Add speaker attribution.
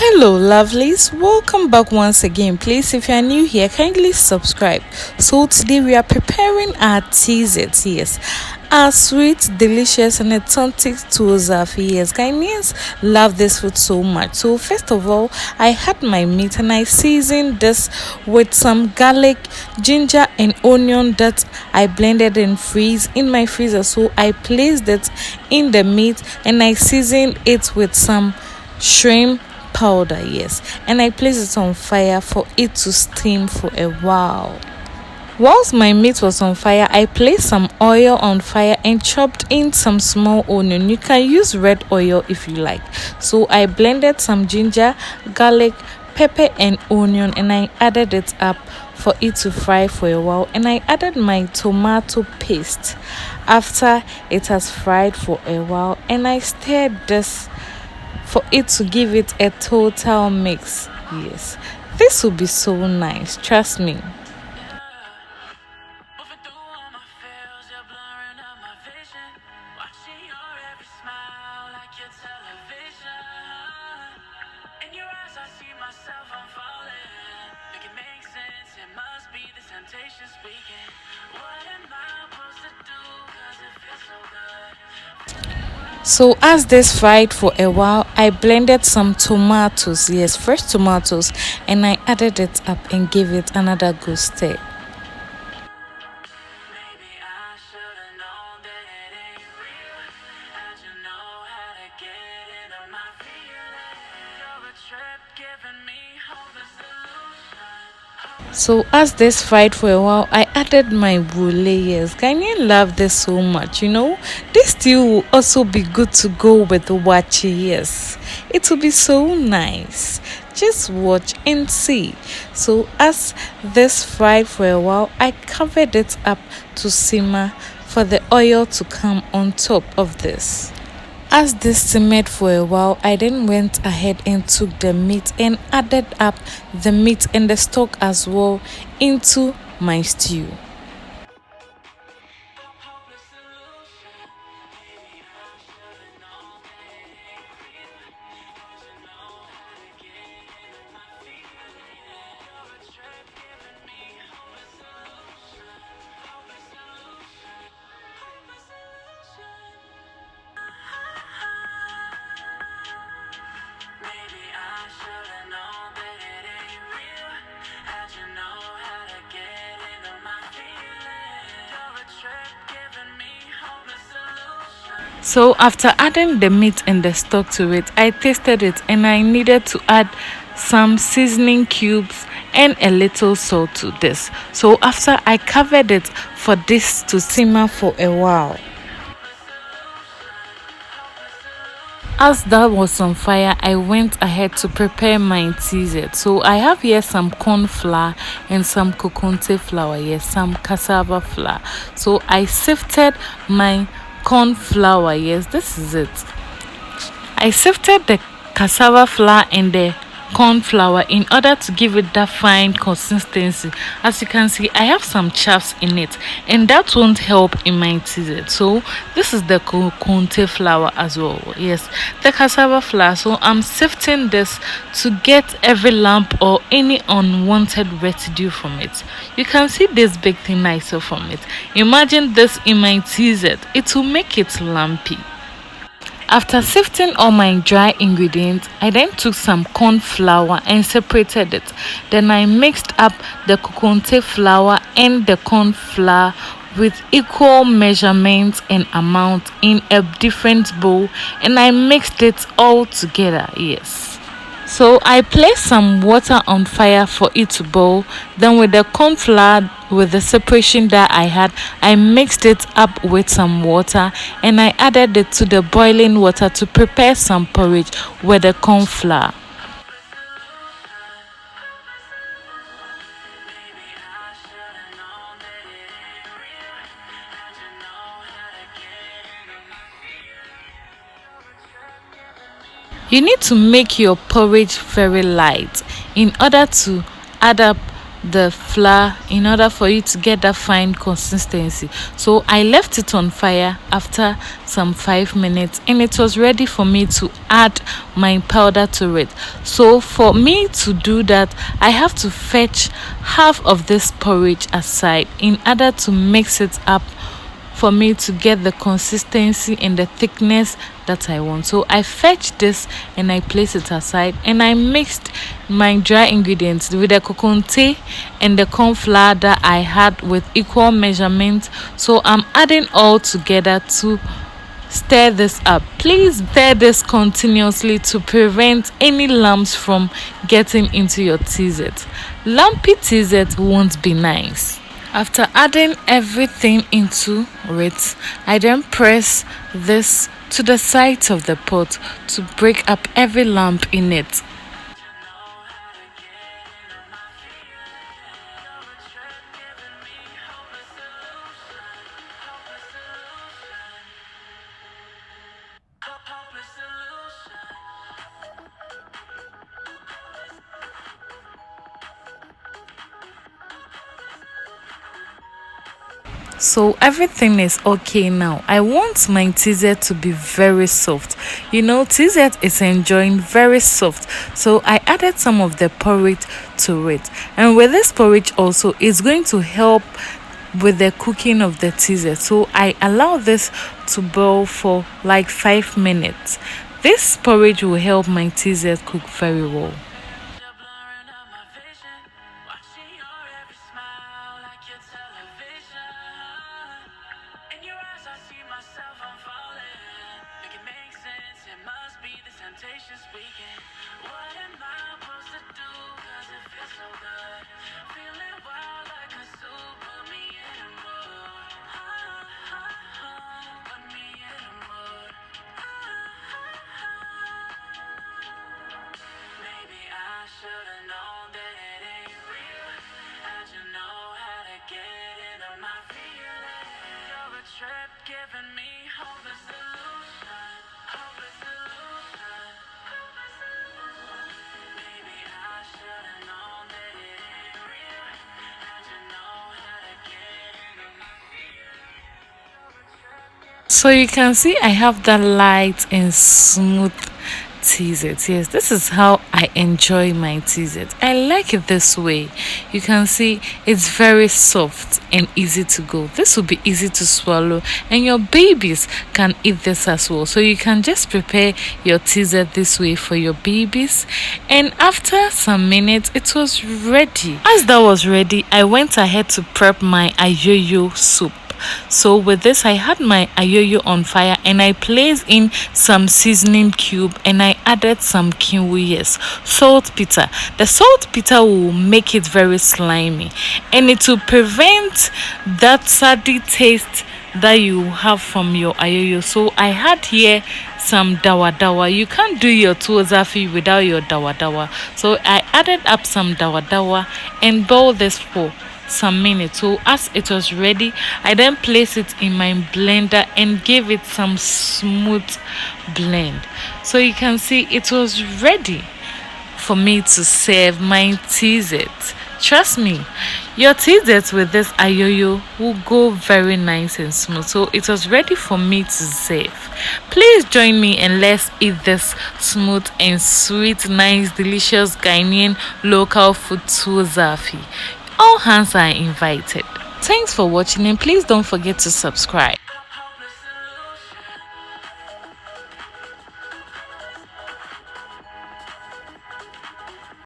Speaker 1: Hello lovelies, welcome back once again. Please, if you are new here, kindly subscribe. So today we are preparing our teasers. Yes, our sweet, delicious and authentic to zaafi. Yes, Ghanaians love this food so much. So first of all, I had my meat and I seasoned this with some garlic, ginger and onion that I blended and freeze in my freezer. So I placed it in the meat and I seasoned it with some shrimp powder. Yes, and I placed it on fire for it to steam for a while. Whilst my meat was on fire, I placed some oil on fire and chopped in some small onion. You can use red oil if you like. So I blended some ginger, garlic, pepper and onion and I added it up for it to fry for a while, and I added my tomato paste after it has fried for a while, and I stirred this for it to give it a total mix. Yes, this will be so nice, trust me. So as this fried for a while, I blended some tomatoes, yes, fresh tomatoes, and I added it up and gave it another good stir. So as this fried for a while, I added my brulee. Yes, Ghanaian love this so much. This stew will also be good to go with the wachi. Yes, it will be so nice. Just watch and see. So as this fried for a while, I covered it up to simmer for the oil to come on top of this. As this simmered for a while, I then went ahead and took the meat and added up the meat and the stock as well into my stew. So after adding the meat and the stock to it, I tasted it and I needed to add some seasoning cubes and a little salt to this. So after I covered it for this to simmer for a while. As that was on fire, I went ahead to prepare my teaser. So I have here some corn flour and some coconut flour, yes, some cassava flour. So I sifted my corn flour, yes, this is it. I sifted the cassava flour and the corn flour in order to give it that fine consistency. As you can see, I have some chaffs in it and that won't help in my teaser. So this is the coconut flour as well, yes, the cassava flour. So I'm sifting this to get every lump or any unwanted residue from it. You can see this big thing I saw from it. Imagine this in my teaser, it will make it lumpy. After sifting all my dry ingredients, I then took some corn flour and separated it. Then I mixed up the coconut flour and the corn flour with equal measurements and amount in a different bowl, and I mixed it all together. Yes. So I placed some water on fire for it to boil. Then with the corn flour, with the separation that I had, I mixed it up with some water and I added it to the boiling water to prepare some porridge with the corn flour. You need to make your porridge very light in order to add up the flour in order for you to get that fine consistency. So I left it on fire after some 5 minutes, and it was ready for me to add my powder to it. So for me to do that, I have to fetch half of this porridge aside in order to mix it up for me to get the consistency and the thickness that I want. So I fetched this and I placed it aside, and I mixed my dry ingredients with the coconut and the corn flour that I had with equal measurement. So I'm adding all together to stir this up. Please stir this continuously to prevent any lumps from getting into your teasers. Lumpy teasers won't be nice. After adding everything into it, I then press this to the sides of the pot to break up every lump in it. So everything is okay now. I want my teaser to be very soft. You know, teaser is enjoying very soft. So I added some of the porridge to it. And with this porridge also, it's going to help with the cooking of the teaser. So I allow this to boil for like 5 minutes. This porridge will help my teaser cook very well.
Speaker 2: Giving me hopeless solution, hopeless solution, hopeless solution. Maybe I should've known that it ain't real. How'd you know how to get into my feelings?
Speaker 1: So you can see I have that light and smooth teasers. Yes, this is how I enjoy my teasers. I like it this way. You can see it's very soft and easy to go. This will be easy to swallow, and your babies can eat this as well. So you can just prepare your teaser this way for your babies, and after some minutes it was ready. As that was ready, I went ahead to prep my ayoyo soup. So with this, I had my ayoyo on fire, and I placed in some seasoning cube, and I added some kiwi, yes, saltpeter. The saltpeter will make it very slimy, and it will prevent that saddy taste that you have from your ayoyo. So I had here some dawa dawa. You can't do your zaafi without your dawa dawa. So I added up some dawa dawa and boiled this for some minutes. So as it was ready, I then placed it in my blender and gave it some smooth blend. So you can see it was ready for me to serve my teasers. Trust me, your teasers with this ayoyo will go very nice and smooth. So it was ready for me to serve. Please join me and let's eat this smooth and sweet, nice, delicious Ghanaian local food to zaafi. All hands are invited. Thanks for watching, and please don't forget to subscribe.